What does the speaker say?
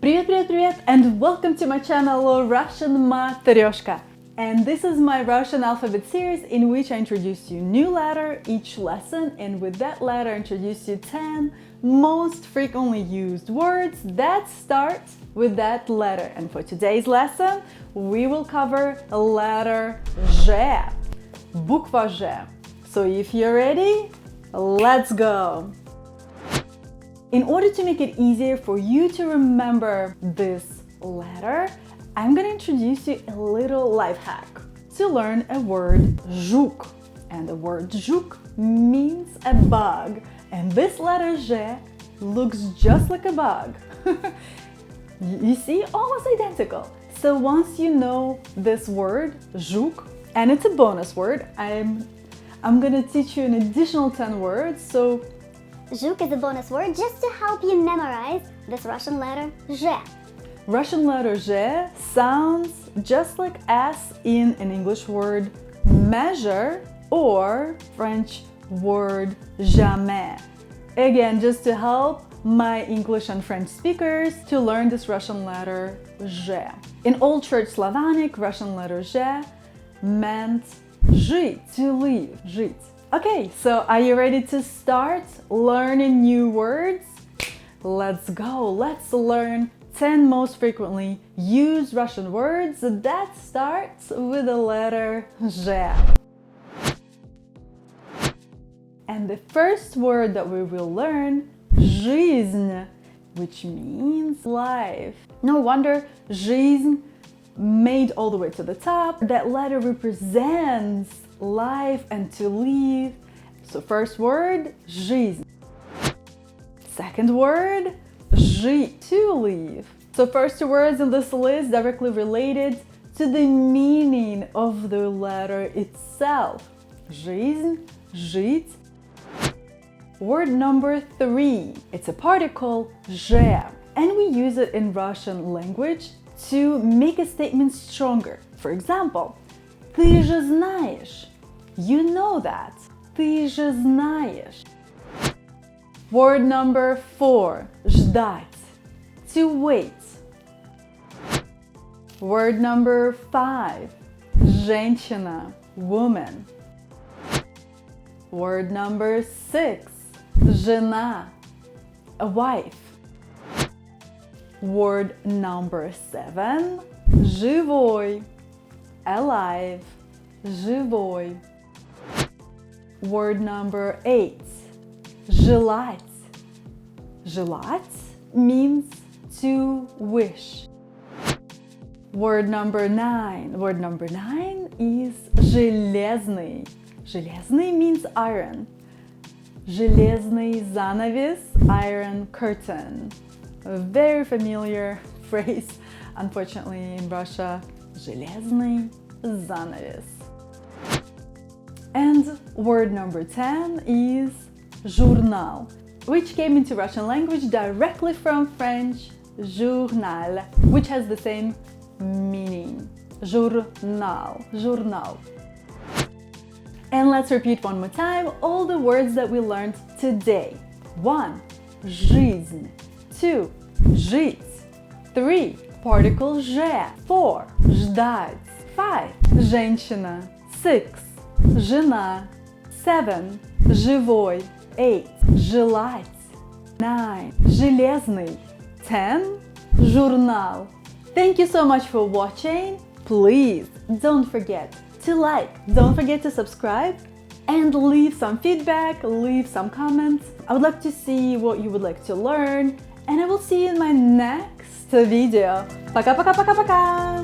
Привет, and welcome to my channel RussianMatreshka. And this is my Russian alphabet series in which I introduce you new letter each lesson, and with that letter I introduce you 10 most frequently used words that start with that letter. And for today's lesson, we will cover letter Ж, буква Ж. So if you're ready, let's go! In order to make it easier for you to remember this letter, I'm gonna introduce you a little life hack to learn a word жук. And the word жук means a bug. And this letter Ж looks just like a bug. You see, almost identical. So once you know this word жук, and it's a bonus word, I'm gonna teach you an additional 10 words. So Жук is a bonus word just to help you memorize this Russian letter Ж. Russian letter Ж sounds just like S in an English word measure or French word jamais. Again, just to help my English and French speakers to learn this Russian letter Ж. In Old Church Slavonic, Russian letter Ж meant жить, to live, жить. Okay, so are you ready to start learning new words? Let's go! Let's learn 10 most frequently used Russian words that starts with the letter Ж. And the first word that we will learn, жизнь, which means life. No wonder жизнь made all the way to the top. That letter represents life and to live. So first word, жизнь. Second word, жить, to live. So first two words in this list directly related to the meaning of the letter itself. Жизнь, жить. Word number 3, it's a particle, же, and we use it in Russian language to make a statement stronger. For example, ты же знаешь. You know that. Ты же знаешь. Word number 4, ЖДАТЬ, to wait. Word number 5, ЖЕНЩИНА, woman. Word number 6, ЖЕНА, a wife. Word number 7, ЖИВОЙ, alive, ЖИВОЙ. Word number 8, ЖЕЛАТЬ. ЖЕЛАТЬ means to wish. Word number 9 is железный. Железный means iron. Железный занавес, iron curtain. A very familiar phrase, unfortunately, in Russia. Железный занавес. And word number 10 is journal, which came into Russian language directly from French journal, which has the same meaning. Journal, journal. And let's repeat one more time all the words that we learned today. 1. Жизнь. 2. Жить. 3. Particle Ж. 4. Ждать. 5. Женщина. 6. Жена. 7. Живой. 8. Желать. 9. Железный. 10. Журнал. Thank you so much for watching. Please don't forget to like, don't forget to subscribe, and leave some feedback, leave some comments. I would like to see what you would like to learn, and I will see you in my next video. Пока-пока-пока-пока!